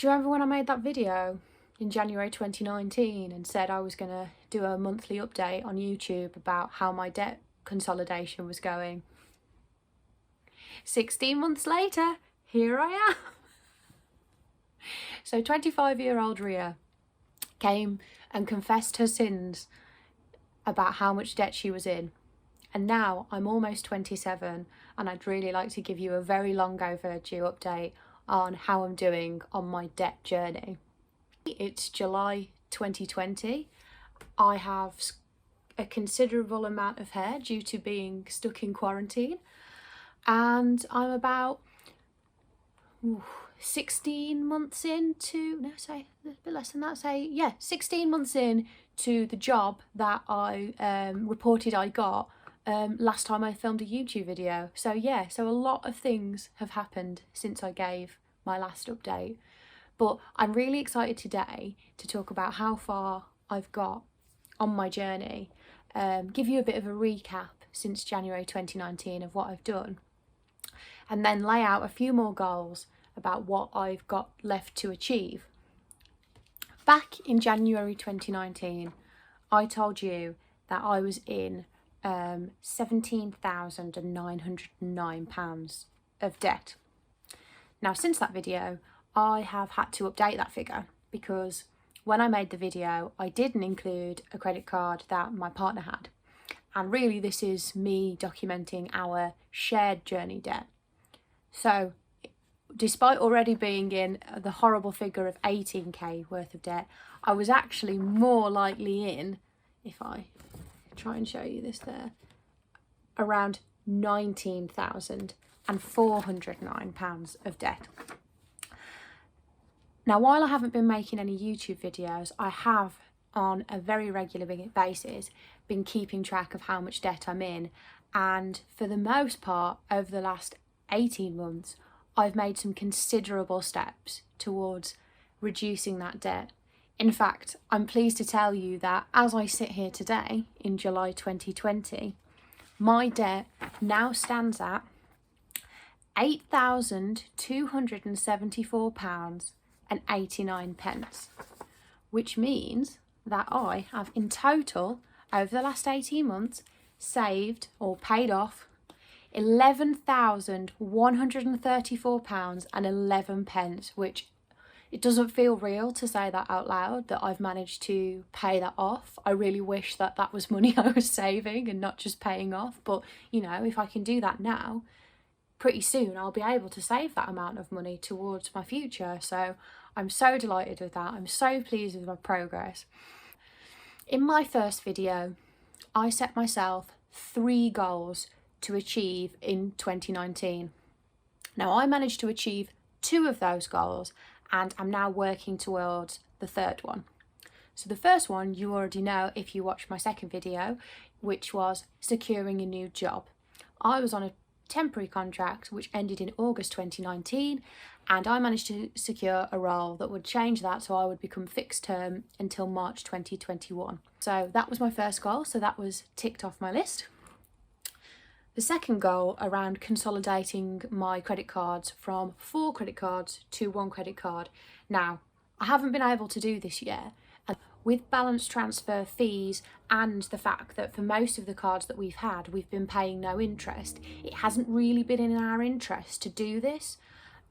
Do you remember when I made that video in January 2019 and said I was going to do a monthly update on YouTube about how my debt consolidation was going? 16 months later, here I am. So 25-year-old Ria came and confessed her sins about how much debt she was in. And now I'm almost 27 and I'd really like to give you a very long overdue update on how I'm doing on my debt journey. It's July 2020. I have a considerable amount of hair due to being stuck in quarantine, and I'm about 16 months into, no, say a bit less than that, 16 months in to the job that I reported I got last time I filmed a YouTube video. So a lot of things have happened since I gave my last update. But I'm really excited today to talk about how far I've got on my journey, give you a bit of a recap since January 2019 of what I've done, and then lay out a few more goals about what I've got left to achieve. Back in January 2019, I told you that I was in £17,909 of debt. Now, since that video, I have had to update that figure because when I made the video, I didn't include a credit card that my partner had. And really, this is me documenting our shared journey debt. So, despite already being in the horrible figure of 18k worth of debt, I was actually more likely in, if I try and show you this there, around £19,409 of debt. Now, while I haven't been making any YouTube videos, I have on a very regular basis been keeping track of how much debt I'm in, and for the most part over the last 18 months I've made some considerable steps towards reducing that debt. In fact, I'm pleased to tell you that as I sit here today in July 2020, my debt now stands at £8,274.89, which means that I have in total over the last 18 months saved or paid off £11,134.11, which it doesn't feel real to say that out loud, that I've managed to pay that off. I really wish that that was money I was saving and not just paying off, but you know, if I can do that now, pretty soon I'll be able to save that amount of money towards my future. So I'm so delighted with that. I'm so pleased with my progress. In my first video, I set myself 3 goals to achieve in 2019. Now, I managed to achieve 2 of those goals and I'm now working towards the 3rd one. So the first one you already know if you watched my second video, which was securing a new job. I was on a temporary contract which ended in August 2019, and I managed to secure a role that would change that, so I would become fixed term until March 2021. So that was my first goal, so that was ticked off my list. The second goal around consolidating my credit cards from 4 credit cards to 1 credit card. Now, I haven't been able to do this yet, and with balance transfer fees and the fact that for most of the cards that we've had, we've been paying no interest, it hasn't really been in our interest to do this.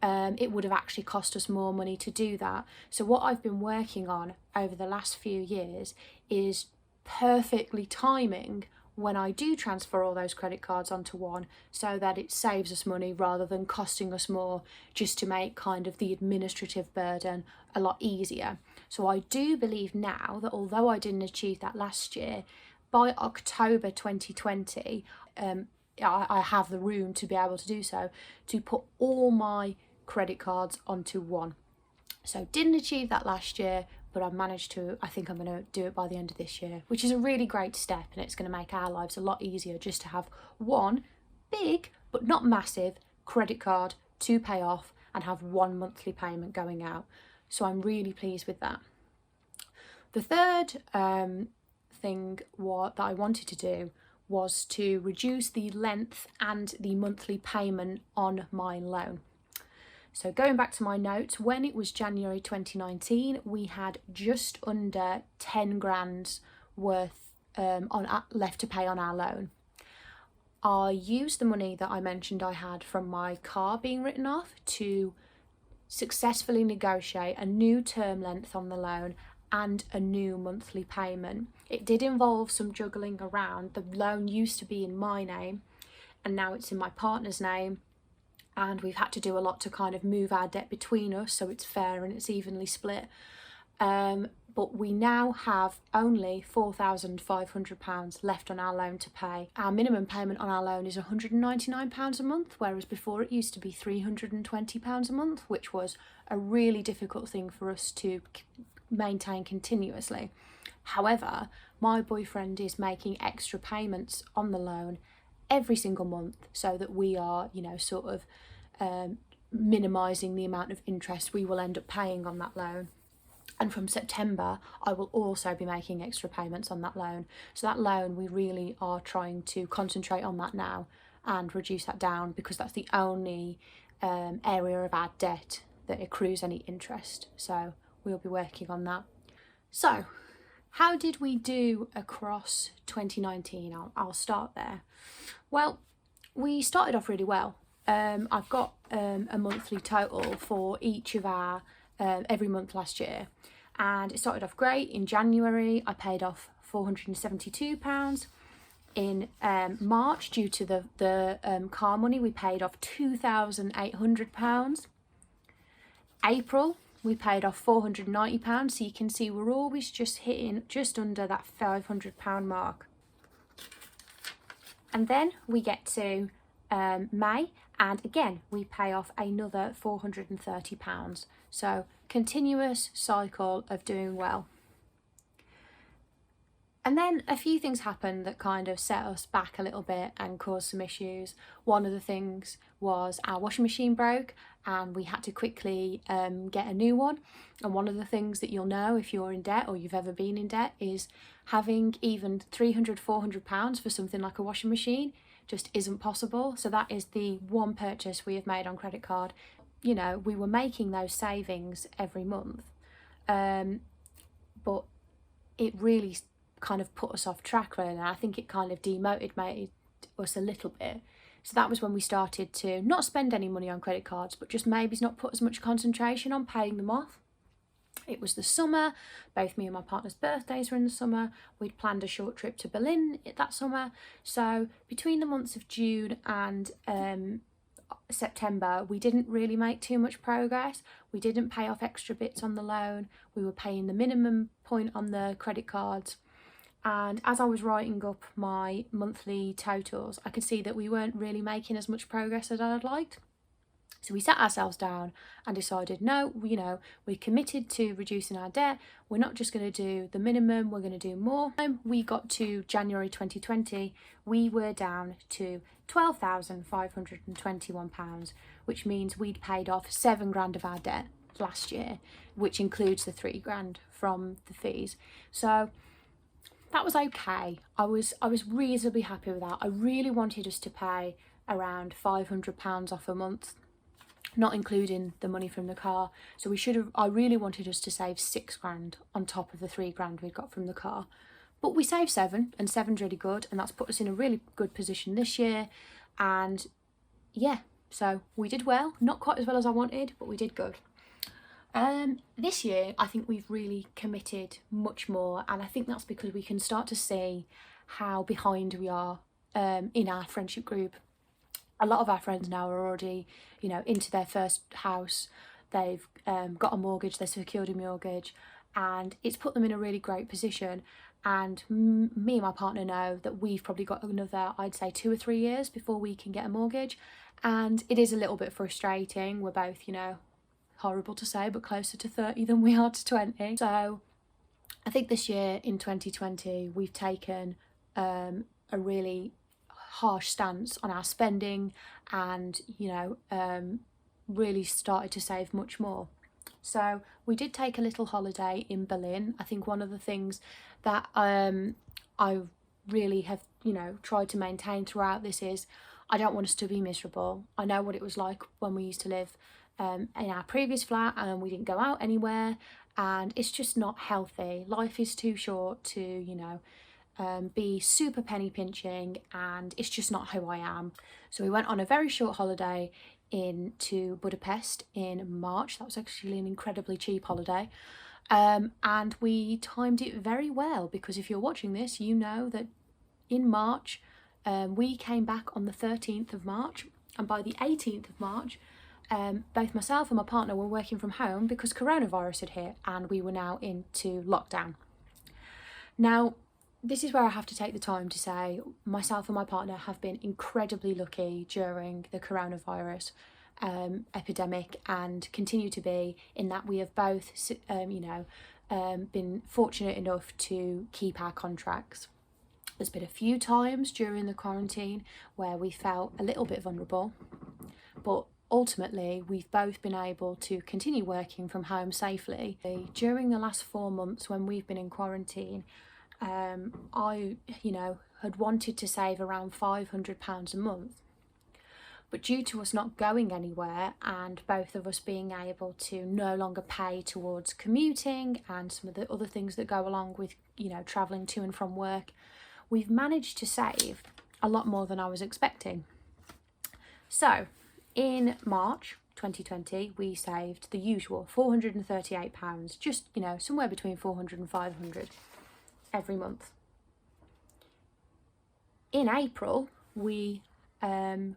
It would have actually cost us more money to do that. So what I've been working on over the last few years is perfectly timing when I do transfer all those credit cards onto one, so that it saves us money rather than costing us more, just to make kind of the administrative burden a lot easier. So I do believe now that although I didn't achieve that last year, by October 2020, I have the room to be able to do so, to put all my credit cards onto one. So didn't achieve that last year, but I've managed to. I think I'm going to do it by the end of this year, which is a really great step, and it's going to make our lives a lot easier just to have one big but not massive credit card to pay off and have one monthly payment going out. So I'm really pleased with that. The third thing that I wanted to do was to reduce the length and the monthly payment on my loan. So going back to my notes, when it was January 2019, we had just under 10 grand worth left to pay on our loan. I used the money that I mentioned I had from my car being written off to successfully negotiate a new term length on the loan and a new monthly payment. It did involve some juggling around. The loan used to be in my name and now it's in my partner's name, and we've had to do a lot to kind of move our debt between us so it's fair and it's evenly split. But we now have only £4,500 left on our loan to pay. Our minimum payment on our loan is £199 a month, whereas before it used to be £320 a month, which was a really difficult thing for us to maintain continuously. However, my boyfriend is making extra payments on the loan every single month so that we are, sort of minimising the amount of interest we will end up paying on that loan. And from September, I will also be making extra payments on that loan. So that loan, we really are trying to concentrate on that now and reduce that down, because that's the only area of our debt that accrues any interest. So we'll be working on that. So how did we do across 2019? I'll start there. Well, we started off really well. I've got a monthly total for each of our every month last year, and it started off great. In January I paid off £472. In March, due to the car money, we paid off £2,800. April we paid off £490, so you can see we're always just hitting just under that £500 mark. And then we get to May, and again we pay off another £430. So continuous cycle of doing well. And then a few things happened that kind of set us back a little bit and caused some issues. One of the things was our washing machine broke and we had to quickly get a new one. And one of the things that you'll know if you're in debt or you've ever been in debt is having even £300–400 for something like a washing machine just isn't possible. So that is the one purchase we have made on credit card. We were making those savings every month, but it really kind of put us off track, really, and I think it kind of demotivated us a little bit. So that was when we started to not spend any money on credit cards, but just maybe not put as much concentration on paying them off. It was the summer, both me and my partner's birthdays were in the summer. We'd planned a short trip to Berlin that summer, so between the months of June and September we didn't really make too much progress. We didn't pay off extra bits on the loan, we were paying the minimum point on the credit cards. And as I was writing up my monthly totals, I could see that we weren't really making as much progress as I'd liked. So we sat ourselves down and decided, no, we're committed to reducing our debt. We're not just going to do the minimum, we're going to do more. We got to January 2020, we were down to £12,521, which means we'd paid off £7,000 of our debt last year, which includes the £3,000 from the fees. So that was okay. I was reasonably happy with that. I really wanted us to pay around £500 off a month, not including the money from the car. So I really wanted us to save £6,000 on top of the £3,000 we got from the car. But we saved £7,000, and £7's really good, and that's put us in a really good position this year. And yeah, so we did well. Not quite as well as I wanted, but we did good. This year I think we've really committed much more, and I think that's because we can start to see how behind we are in our friendship group. A lot of our friends now are already into their first house. They've got a mortgage, they've secured a mortgage, and it's put them in a really great position. And me and my partner know that we've probably got another, I'd say, 2 or 3 years before we can get a mortgage, and it is a little bit frustrating. We're both, horrible to say, but closer to 30 than we are to 20. So I think this year in 2020 we've taken a really harsh stance on our spending and really started to save much more. So we did take a little holiday in Berlin. I think one of the things that I really have tried to maintain throughout this is I don't want us to be miserable. I know what it was like when we used to live in our previous flat, and we didn't go out anywhere, and it's just not healthy. Life is too short to, you know, be super penny pinching, and it's just not who I am. So we went on a very short holiday into Budapest in March. That was actually an incredibly cheap holiday. And we timed it very well, because if you're watching this, you know that in March, we came back on the 13th of March, and by the 18th of March, both myself and my partner were working from home because coronavirus had hit and we were now into lockdown. Now, this is where I have to take the time to say myself and my partner have been incredibly lucky during the coronavirus epidemic, and continue to be, in that we have both been fortunate enough to keep our contracts. There's been a few times during the quarantine where we felt a little bit vulnerable, but ultimately we've both been able to continue working from home safely. During the last 4 months when we've been in quarantine, I had wanted to save around £500 a month, but due to us not going anywhere and both of us being able to no longer pay towards commuting and some of the other things that go along with, you know, travelling to and from work, we've managed to save a lot more than I was expecting. So in March 2020, we saved the usual £438, just, you know, somewhere between 400 and 500 every month. In April, we weren't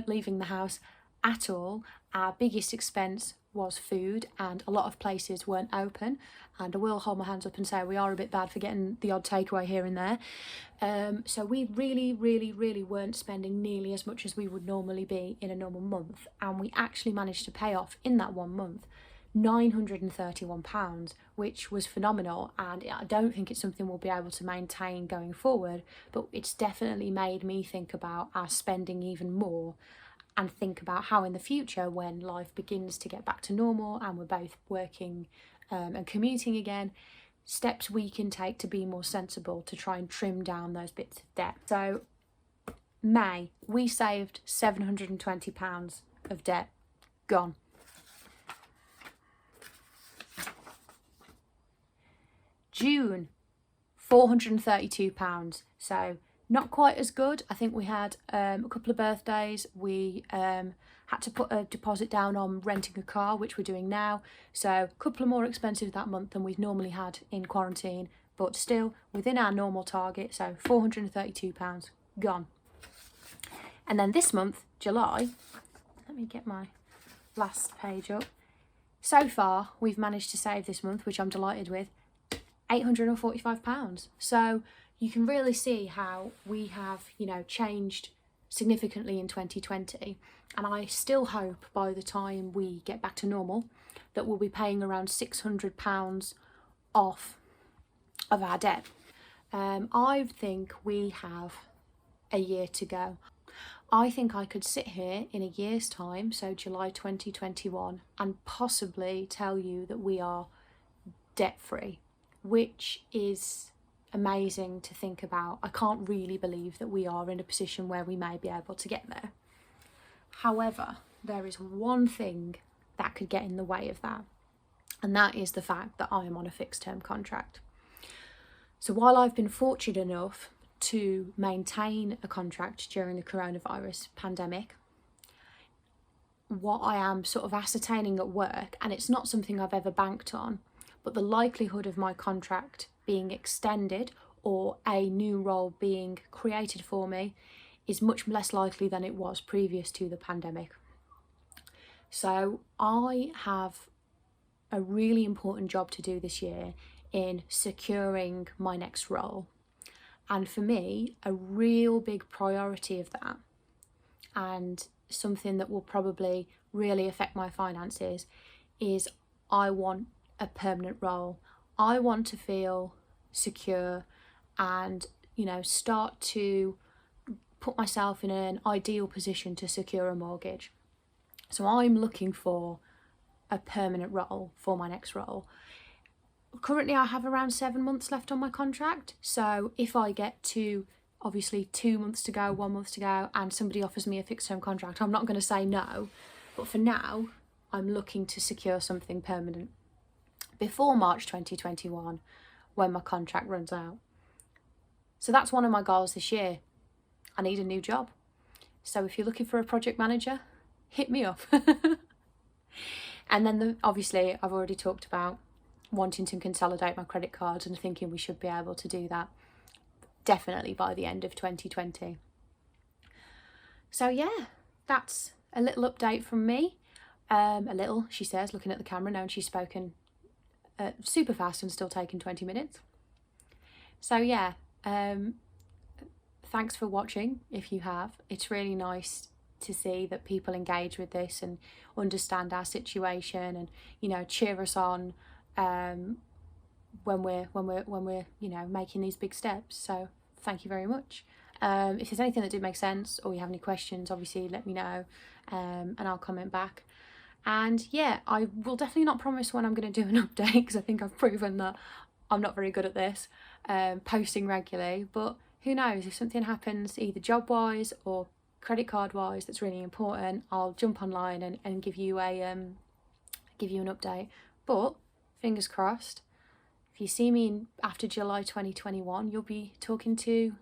leaving the house at all. Our biggest expense was food, and a lot of places weren't open, and I will hold my hands up and say we are a bit bad for getting the odd takeaway here and there. So we really weren't spending nearly as much as we would normally be in a normal month, and we actually managed to pay off in that 1 month £931, which was phenomenal, and I don't think it's something we'll be able to maintain going forward, but it's definitely made me think about our spending even more, and think about how in the future, when life begins to get back to normal and we're both working and commuting again, steps we can take to be more sensible to try and trim down those bits of debt. So May, we saved £720 of debt gone. June, £432, so not quite as good. I think we had a couple of birthdays. We had to put a deposit down on renting a car, which we're doing now, so a couple of more expensive that month than we've normally had in quarantine, but still within our normal target. So £432 gone. And then this month, July, let me get my last page up. So far we've managed to save this month, which I'm delighted with, £845. So you can really see how we have, you know, changed significantly in 2020, and I still hope by the time we get back to normal that we'll be paying around £600 off of our debt. I think we have a year to go. I think I could sit here in a year's time, so July 2021, and possibly tell you that we are debt free, which is amazing to think about. I can't really believe that we are in a position where we may be able to get there. However, there is one thing that could get in the way of that, and that is the fact that I am on a fixed term contract. So while I've been fortunate enough to maintain a contract during the coronavirus pandemic, what I am sort of ascertaining at work, and it's not something I've ever banked on, but the likelihood of my contract being extended or a new role being created for me is much less likely than it was previous to the pandemic. So I have a really important job to do this year in securing my next role. And for me, a real big priority of that, and something that will probably really affect my finances, is I want a permanent role. I want to feel secure and, you know, start to put myself in an ideal position to secure a mortgage. So I'm looking for a permanent role for my next role. Currently I have around 7 months left on my contract, so if I get to obviously 2 months to go, 1 month to go, and somebody offers me a fixed term contract, I'm not going to say no, But for now, I'm looking to secure something permanent before March 2021 when my contract runs out. So that's one of my goals this year. I need a new job. So if you're looking for a project manager, hit me up. And then obviously I've already talked about wanting to consolidate my credit cards and thinking we should be able to do that definitely by the end of 2020. So yeah, that's a little update from me. A little, she says, looking at the camera now, and she's spoken super fast and still taking 20 minutes. So yeah, thanks for watching if you have. It's really nice to see that people engage with this and understand our situation and, you know, cheer us on when we're you know, making these big steps. So thank you very much. If there's anything that did make sense or you have any questions, obviously let me know, and I'll comment back. And yeah, I will definitely not promise when I'm going to do an update, because I think I've proven that I'm not very good at this, posting regularly. But who knows, if something happens either job wise or credit card wise that's really important, I'll jump online and give you an update. But fingers crossed, if you see me after July 2021, you'll be talking to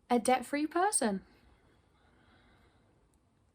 a debt-free person.